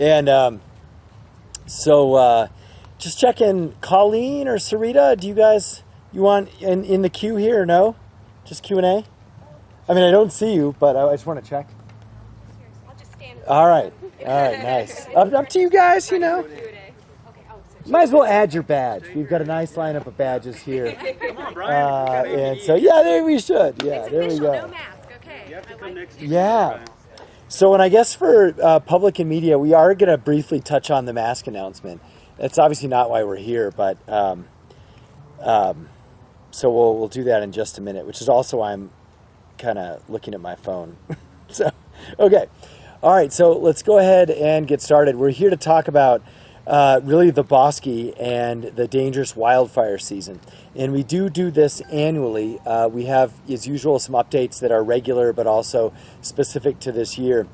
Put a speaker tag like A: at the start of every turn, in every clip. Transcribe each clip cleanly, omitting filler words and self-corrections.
A: And so just checking, Colleen or Sarita, you want in the queue here or no? Just Q&A? I mean, I don't see you, but I just want to check.
B: I'll just stand.
A: All right, nice. Up to you guys, you know. Might as well add your badge. We've got a nice lineup of badges here.
C: Come on, Brian.
A: And so, yeah, there we should. Yeah, there we go.
B: No mask, okay.
C: You have to come next year.
A: Yeah. So, and I guess for public and media, we are going to briefly touch on the mask announcement. That's obviously not why we're here, but so we'll do that in just a minute, which is also why I'm kind of looking at my phone. So, okay. All right, so let's go ahead and get started. We're here to talk about really the Bosque and the dangerous wildfire season. And we do this annually. We have, as usual, some updates that are regular but also specific to this year.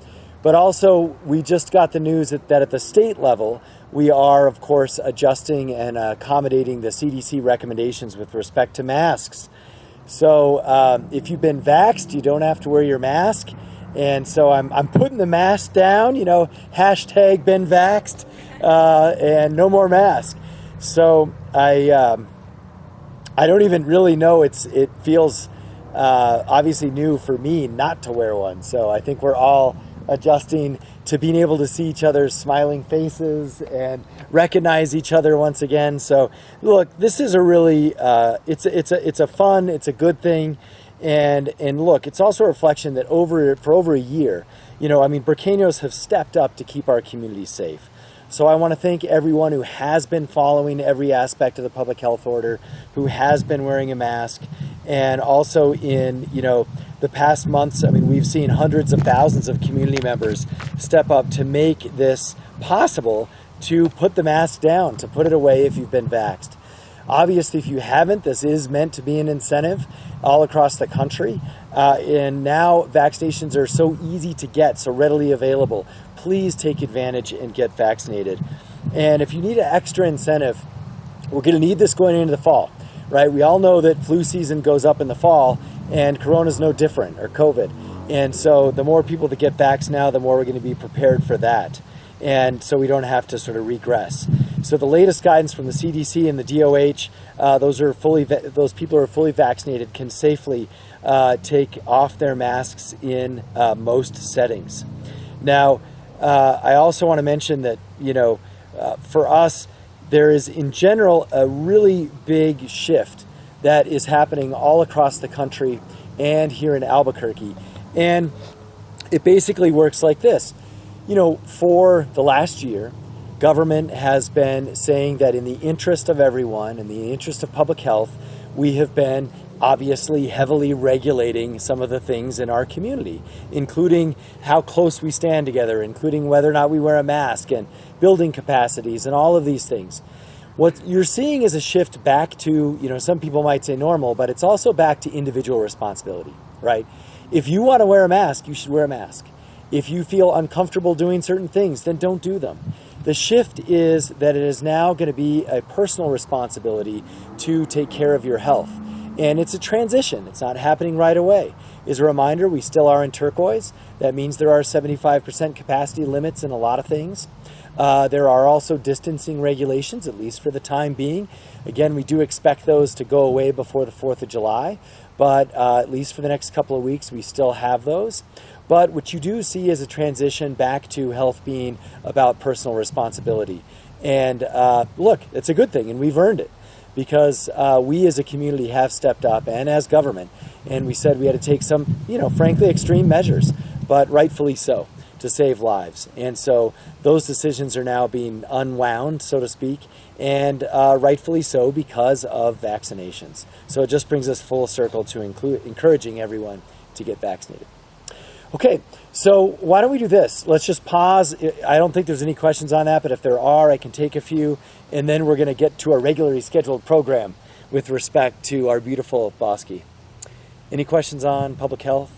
A: But also, we just got the news that at the state level, we are, of course, adjusting and accommodating the CDC recommendations with respect to masks. So if you've been vaxxed, you don't have to wear your mask. And so I'm putting the mask down, you know, hashtag been vaxxed, and no more mask. So I don't even really know. It feels obviously new for me not to wear one. So I think we're all adjusting to being able to see each other's smiling faces and recognize each other once again. So look, this is a really it's a fun, it's a good thing. And look, it's also a reflection that for over a year, you know, I mean, Burqueños have stepped up to keep our community safe. So I want to thank everyone who has been following every aspect of the public health order, who has been wearing a mask. And also in, you know, the past months, I mean, we've seen hundreds of thousands of community members step up to make this possible, to put the mask down, to put it away if you've been vaxxed. Obviously, if you haven't, this is meant to be an incentive all across the country. And now vaccinations are so easy to get, so readily available. Please take advantage and get vaccinated. And if you need an extra incentive, we're going to need this going into the fall, right? We all know that flu season goes up in the fall, and Corona's no different, or COVID. And so the more people that get vaxxed now, the more we're going to be prepared for that. And so we don't have to sort of regress. So the latest guidance from the CDC and the DOH, those people who are fully vaccinated can safely take off their masks in most settings. Now, I also want to mention that, you know, for us, there is in general a really big shift that is happening all across the country and here in Albuquerque. And it basically works like this. You know, for the last year, government has been saying that in the interest of everyone, in the interest of public health, we have been obviously heavily regulating some of the things in our community, including how close we stand together, including whether or not we wear a mask, and building capacities and all of these things. What you're seeing is a shift back to, you know, some people might say normal, but it's also back to individual responsibility, right? If you want to wear a mask, you should wear a mask. If you feel uncomfortable doing certain things, then don't do them. The shift is that it is now going to be a personal responsibility to take care of your health. And it's a transition. It's not happening right away. As a reminder, we still are in turquoise. That means there are 75% capacity limits in a lot of things. There are also distancing regulations, at least for the time being. Again, we do expect those to go away before the 4th of July, but at least for the next couple of weeks, we still have those. But what you do see is a transition back to health being about personal responsibility. And look, it's a good thing, and we've earned it, because we as a community have stepped up, and as government, and we said we had to take some, you know, frankly, extreme measures, but rightfully so, to save lives. And so those decisions are now being unwound, so to speak, and rightfully so because of vaccinations. So it just brings us full circle to encouraging everyone to get vaccinated. Okay, so why don't we do this? Let's just pause. I don't think there's any questions on that, but if there are, I can take a few, and then we're going to get to our regularly scheduled program with respect to our beautiful Bosque. Any questions on public health?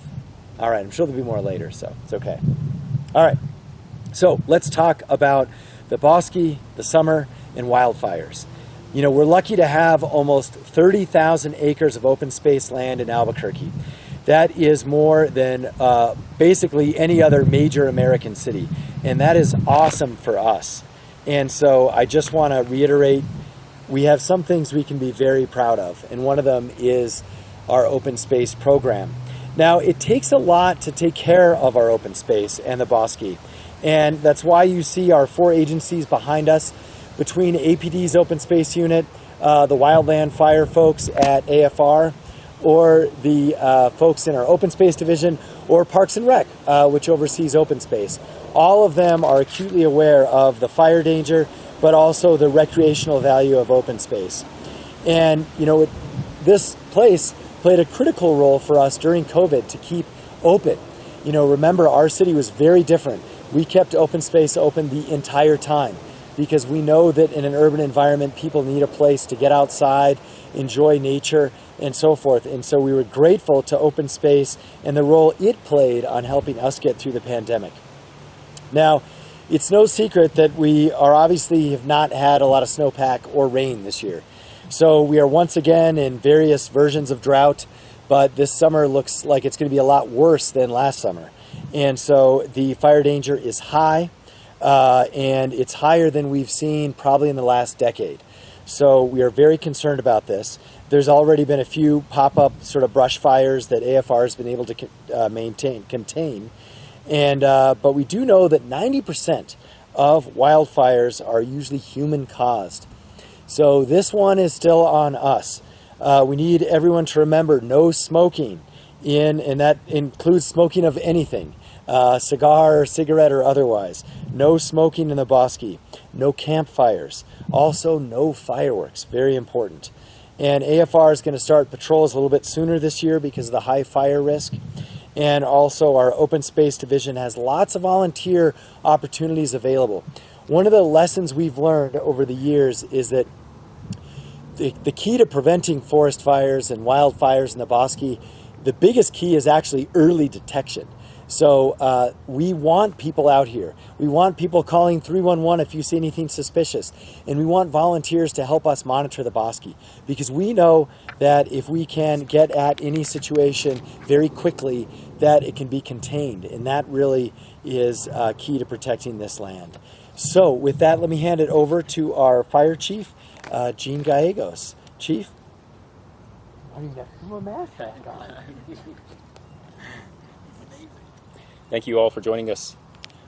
A: All right, I'm sure there'll be more later, so it's okay. All right, so let's talk about the Bosque, the summer, and wildfires. You know, we're lucky to have almost 30,000 acres of open space land in Albuquerque. That is more than basically any other major American city. And that is awesome for us. And so I just want to reiterate, we have some things we can be very proud of. And one of them is our open space program. Now, it takes a lot to take care of our open space and the bosque. And that's why you see our 4 agencies behind us, between APD's open space unit, the wildland fire folks at AFR, or the folks in our open space division, or Parks and Rec, which oversees open space. All of them are acutely aware of the fire danger, but also the recreational value of open space. And, you know, this place played a critical role for us during COVID to keep open. You know, remember, our city was very different. We kept open space open the entire time because we know that in an urban environment, people need a place to get outside, enjoy nature, and so forth. And so we were grateful to open space and the role it played on helping us get through the pandemic. Now, it's no secret that we are obviously have not had a lot of snowpack or rain this year. So we are once again in various versions of drought, but this summer looks like it's going to be a lot worse than last summer. And so the fire danger is high, and it's higher than we've seen probably in the last decade. So we are very concerned about this. There's already been a few pop-up sort of brush fires that AFR has been able to contain. And but we do know that 90% of wildfires are usually human-caused. So this one is still on us. We need everyone to remember no smoking, and that includes smoking of anything, cigar, cigarette, or otherwise. No smoking in the bosque. No campfires. Also, no fireworks. Very important. And AFR is going to start patrols a little bit sooner this year because of the high fire risk. And also, our open space division has lots of volunteer opportunities available. One of the lessons we've learned over the years is that the key to preventing forest fires and wildfires in the bosque, the biggest key is actually early detection. So we want people out here. We want people calling 311 if you see anything suspicious. And we want volunteers to help us monitor the bosque, because we know that if we can get at any situation very quickly, that it can be contained. And that really is key to protecting this land. So with that, let me hand it over to our fire chief, Gene Gallegos. Chief? I mean, got my mask back on.
D: Thank you all for joining us.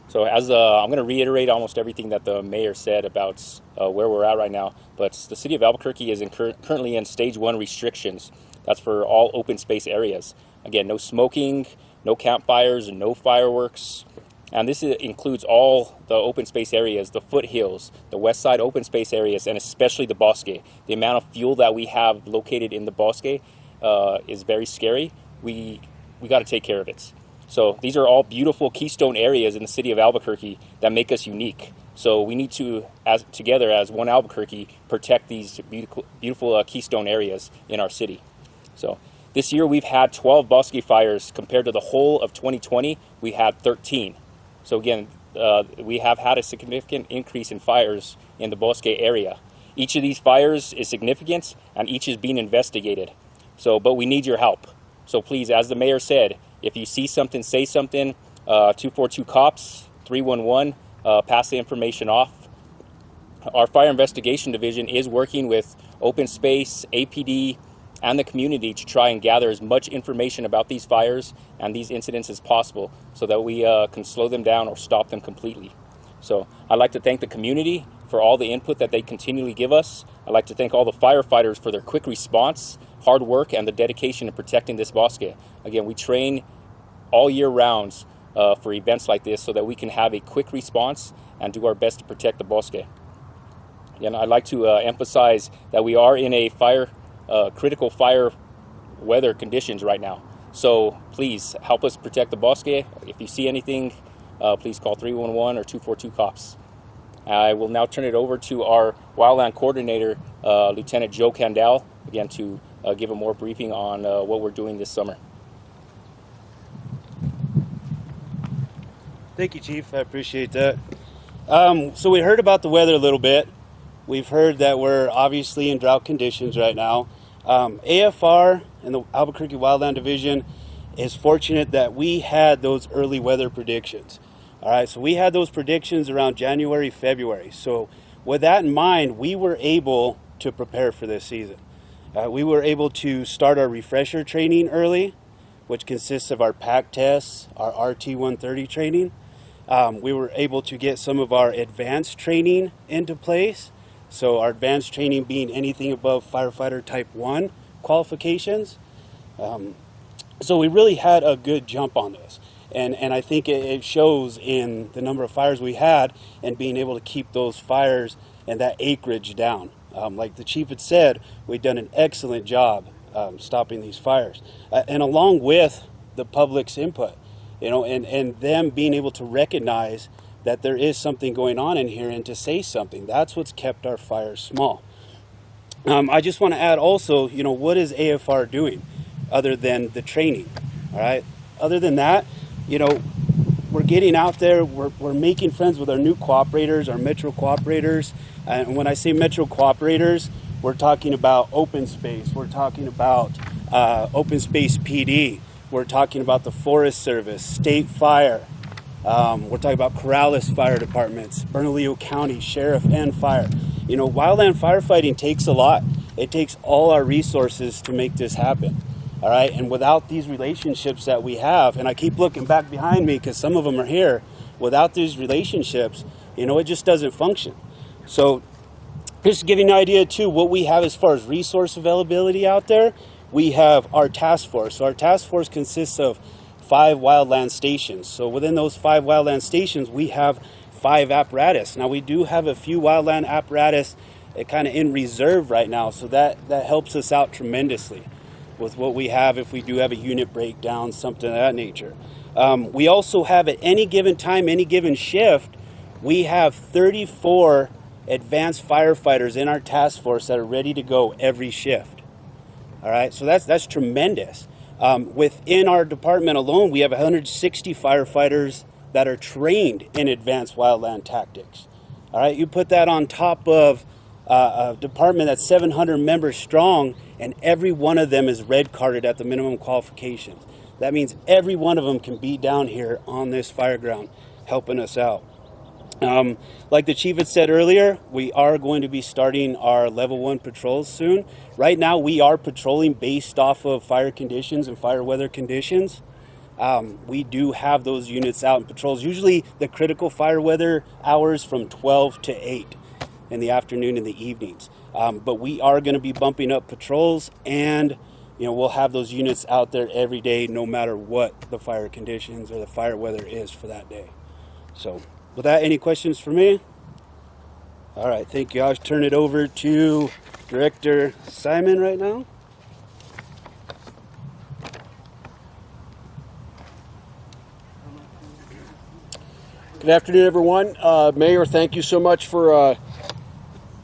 D: So as I'm going to reiterate almost everything that the mayor said about where we're at right now, but the city of Albuquerque is currently in stage 1 restrictions. That's for all open space areas. Again, no smoking, no campfires, no fireworks. And this includes all the open space areas, the foothills, the west side open space areas, and especially the bosque. The amount of fuel that we have located in the bosque is very scary. We got to take care of it. So these are all beautiful keystone areas in the city of Albuquerque that make us unique. So we need to, together as one Albuquerque, protect these beautiful keystone areas in our city. So this year we've had 12 bosque fires. Compared to the whole of 2020, we had 13. So again, we have had a significant increase in fires in the bosque area. Each of these fires is significant, and each is being investigated. So, but we need your help. So please, as the mayor said, if you see something, say something. 242 cops, 311, pass the information off. Our fire investigation division is working with open space, APD, and the community to try and gather as much information about these fires and these incidents as possible so that we can slow them down or stop them completely. So I'd like to thank the community for all the input that they continually give us. I'd like to thank all the firefighters for their quick response, hard work, and the dedication to protecting this bosque. Again, we train all year round for events like this so that we can have a quick response and do our best to protect the bosque. And I'd like to emphasize that we are in a critical fire weather conditions right now. So please help us protect the bosque. If you see anything, please call 311 or 242 cops. I will now turn it over to our wildland coordinator, Lieutenant Joe Candell, again to give a more briefing on what we're doing this summer.
E: Thank you, Chief. I appreciate that. So we heard about the weather a little bit. We've heard that we're obviously in drought conditions right now. AFR and the Albuquerque Wildland Division is fortunate that we had those early weather predictions. All right, so we had those predictions around January, February. So with that in mind, we were able to prepare for this season. We were able to start our refresher training early, which consists of our pack tests, our RT-130 training. We were able to get some of our advanced training into place. So our advanced training being anything above firefighter type 1 qualifications. So we really had a good jump on this. And I think it shows in the number of fires we had and being able to keep those fires and that acreage down. Like the chief had said, we've done an excellent job stopping these fires. And along with the public's input, you know, and them being able to recognize that there is something going on in here and to say something. That's what's kept our fires small. I just want to add also, you know, what is AFR doing other than the training? All right. Other than that, you know, we're getting out there, we're making friends with our new cooperators, our Metro cooperators. And when I say Metro cooperators, we're talking about open space. We're talking about open space PD. We're talking about the Forest Service, State Fire. We're talking about Corrales Fire Departments, Bernalillo County Sheriff and Fire. You know, wildland firefighting takes a lot. It takes all our resources to make this happen. All right, and without these relationships that we have, and I keep looking back behind me because some of them are here, without these relationships, you know, it just doesn't function. So just to give you an idea too, what we have as far as resource availability out there, we have our task force. So our task force consists of 5 wildland stations. So within those 5 wildland stations, we have 5 apparatus. Now we do have a few wildland apparatus kind of in reserve right now, so that helps us out tremendously with what we have if we do have a unit breakdown, something of that nature. We also have at any given time, any given shift, we have 34 advanced firefighters in our task force that are ready to go every shift. All right, so that's tremendous. Within our department alone, we have 160 firefighters that are trained in advanced wildland tactics. All right, you put that on top of a department that's 700 members strong, and every one of them is red carded at the minimum qualifications. That means every one of them can be down here on this fire ground helping us out. Like the chief had said earlier, we are going to be starting our level 1 patrols soon. Right now we are patrolling based off of fire conditions and fire weather conditions. We do have those units out in patrols, usually the critical fire weather hours from 12 to 8 in the afternoon and the evenings. But we are going to be bumping up patrols, and you know, we'll have those units out there every day no matter what the fire conditions or the fire weather is for that day. So with that, any questions for me? All right, thank you. I'll turn it over to Director Simon right now.
F: Good afternoon, everyone. Mayor, thank you so much for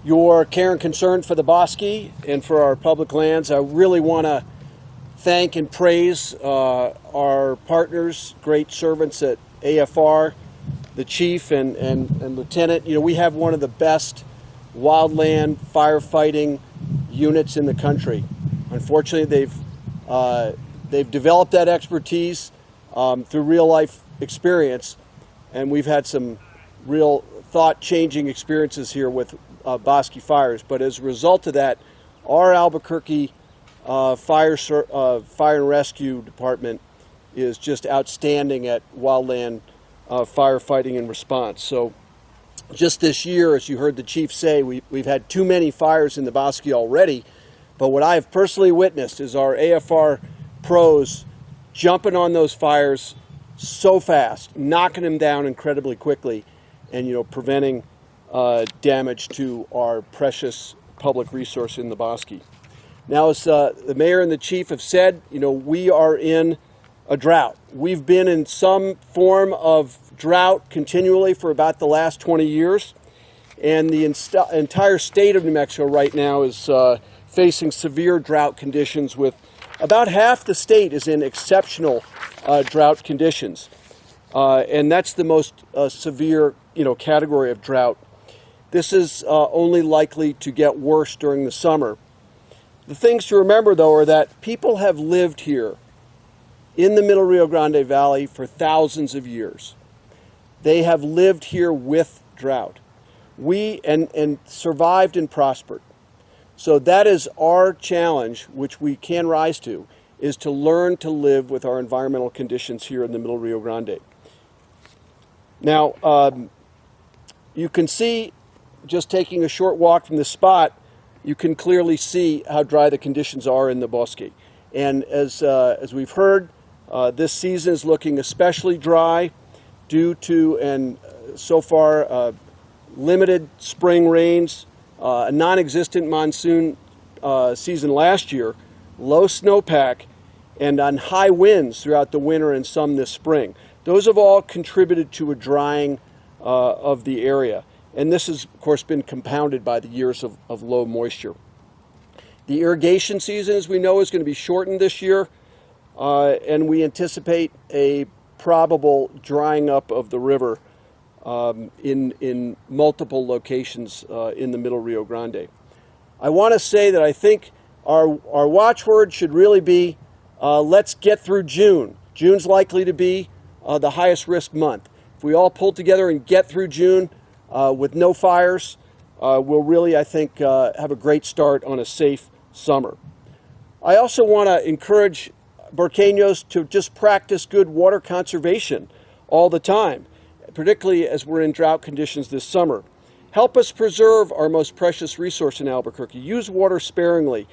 F: your care and concern for the Bosque and for our public lands. I really want to thank and praise our partners, great servants at AFR, the chief and lieutenant. You know, we have one of the best wildland firefighting units in the country. Unfortunately, they've developed that expertise through real life experience, and we've had some real thought-changing experiences here with Bosque fires. But as a result of that, our Albuquerque fire and rescue department is just outstanding at wildland firefighting and response. So just this year, as you heard the chief say, we've had too many fires in the Bosque already. But what I have personally witnessed is our AFR pros jumping on those fires so fast, knocking them down incredibly quickly, and preventing damage to our precious public resource in the Bosque. Now, as the mayor and the chief have said, we are in a drought. We've been in some form of drought continually for about the last 20 years, and the entire state of New Mexico right now is facing severe drought conditions, with about half the state is in exceptional drought conditions, and that's the most severe category of drought. This is only likely to get worse during the summer. The things to remember, though, are that people have lived here in the Middle Rio Grande Valley for thousands of years. They have lived here with drought. And survived and prospered. So that is our challenge, which we can rise to, is to learn to live with our environmental conditions here in the Middle Rio Grande. Now, you can see, just taking a short walk from the spot, you can clearly see how dry the conditions are in the bosque. And as we've heard, this season is looking especially dry due to, and so far, limited spring rains, a non-existent monsoon season last year, low snowpack, and on high winds throughout the winter and some this spring. Those have all contributed to a drying of the area. And this has, of course, been compounded by the years of low moisture. The irrigation season, as we know, is going to be shortened this year, and we anticipate a probable drying up of the river in multiple locations in the Middle Rio Grande. I want to say that I think our watchword should really be, let's get through June. June's likely to be the highest risk month. If we all pull together and get through June with no fires, we'll really, I think, have a great start on a safe summer. I also want to encourage Borqueños to just practice good water conservation all the time, particularly as we're in drought conditions this summer. Help us preserve our most precious resource in Albuquerque. Use water sparingly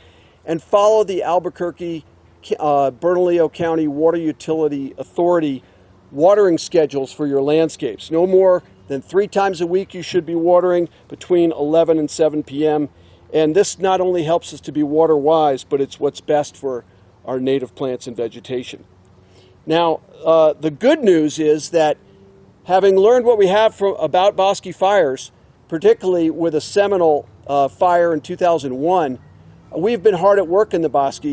F: and follow the Albuquerque Bernalillo County Water Utility Authority watering schedules for your landscapes. No more than 3 times a week you should be watering between 11 and 7 p.m. And this not only helps us to be water wise, but it's what's best for our native plants and vegetation. Now, the good news is that having learned what we have about bosque fires, particularly with a seminal fire in 2001, we've been hard at work in the bosque,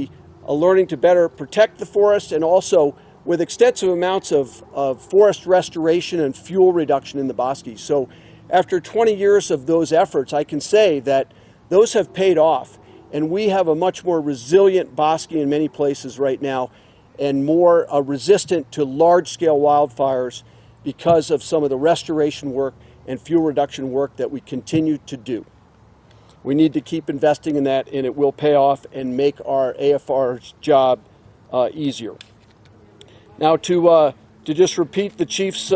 F: learning to better protect the forest, and also with extensive amounts of forest restoration and fuel reduction in the bosque. So after 20 years of those efforts, I can say that those have paid off, and we have a much more resilient bosque in many places right now, and more resistant to large-scale wildfires because of some of the restoration work and fuel reduction work that we continue to do. We need to keep investing in that, and it will pay off and make our AFR's job easier. Now, to just repeat the chief's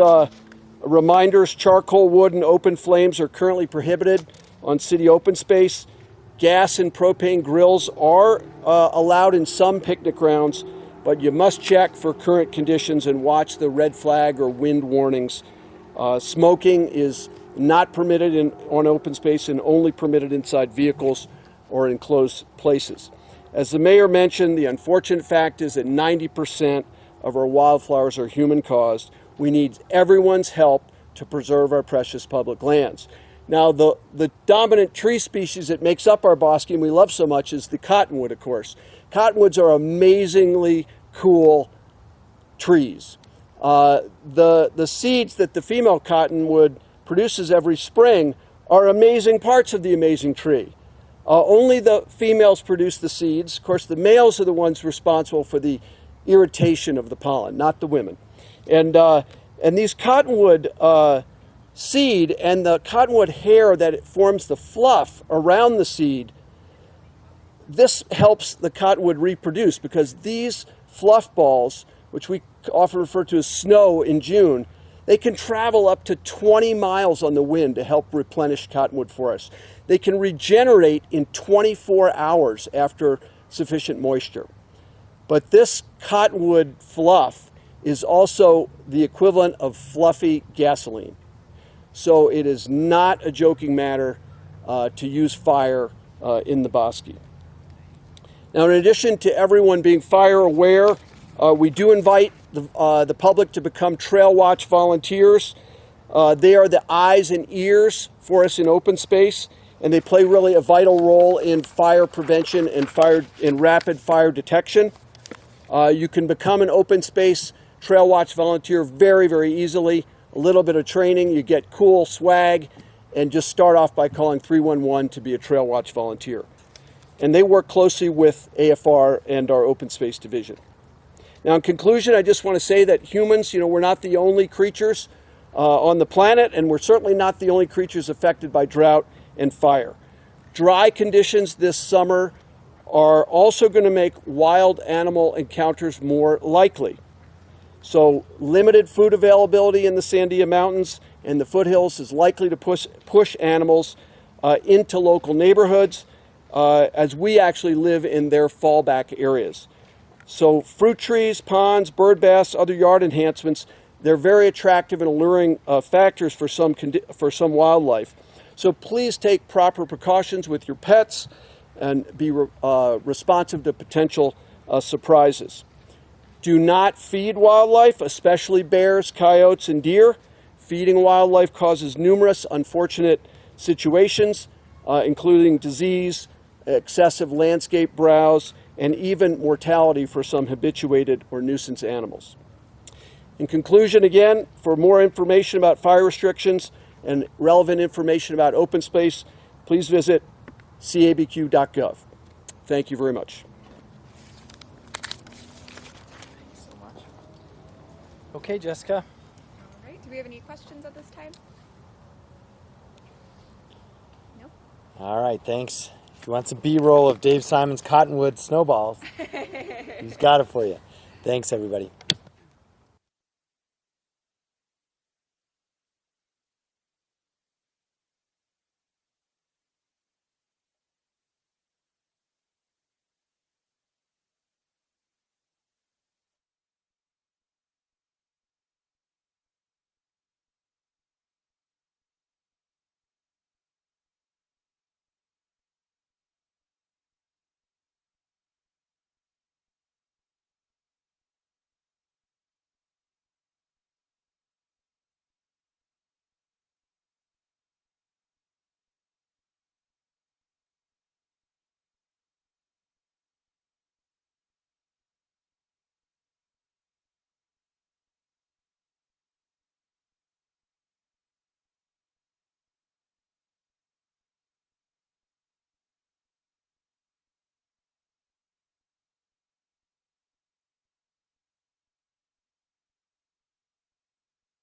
F: reminders, charcoal, wood, and open flames are currently prohibited on city open space. Gas and propane grills are allowed in some picnic grounds, but you must check for current conditions and watch the red flag or wind warnings. Smoking is not permitted on open space and only permitted inside vehicles or in closed places. As the mayor mentioned, the unfortunate fact is that 90% of our wildflowers are human-caused. We need everyone's help to preserve our precious public lands. Now, the dominant tree species that makes up our bosque and we love so much is the cottonwood, of course. Cottonwoods are amazingly cool trees. The seeds that the female cottonwood produces every spring are amazing parts of the amazing tree. Only the females produce the seeds. Of course, the males are the ones responsible for the irritation of the pollen, not the women. And these cottonwood seed and the cottonwood hair that it forms the fluff around the seed, this helps the cottonwood reproduce, because these fluff balls, which we often refer to as snow in June, they can travel up to 20 miles on the wind to help replenish cottonwood forests. They can regenerate in 24 hours after sufficient moisture. But this cottonwood fluff is also the equivalent of fluffy gasoline. So it is not a joking matter to use fire in the bosque. Now, in addition to everyone being fire aware, we do invite the public to become Trail Watch volunteers. They are the eyes and ears for us in open space, and they play really a vital role in fire prevention and rapid fire detection. You can become an open space Trail Watch volunteer very, very easily. A little bit of training, you get cool swag, and just start off by calling 311 to be a Trail Watch volunteer. And they work closely with AFR and our open space division. Now, in conclusion, I just want to say that humans, we're not the only creatures on the planet, and we're certainly not the only creatures affected by drought and fire. Dry conditions this summer are also going to make wild animal encounters more likely. So limited food availability in the Sandia Mountains and the foothills is likely to push animals into local neighborhoods as we actually live in their fallback areas. So fruit trees, ponds, bird baths, other yard enhancements, they're very attractive and alluring factors for some wildlife. So please take proper precautions with your pets and be responsive to potential surprises. Do not feed wildlife, especially bears, coyotes, and deer. Feeding wildlife causes numerous unfortunate situations, including disease, excessive landscape browse, and even mortality for some habituated or nuisance animals. In conclusion, again, for more information about fire restrictions and relevant information about open space, please visit cabq.gov. Thank you very much.
A: Okay, Jessica.
B: All right. Do we have any questions at this time? No?
A: All right, thanks. If you want some B-roll of Dave Simon's Cottonwood snowballs, he's got it for you. Thanks, everybody.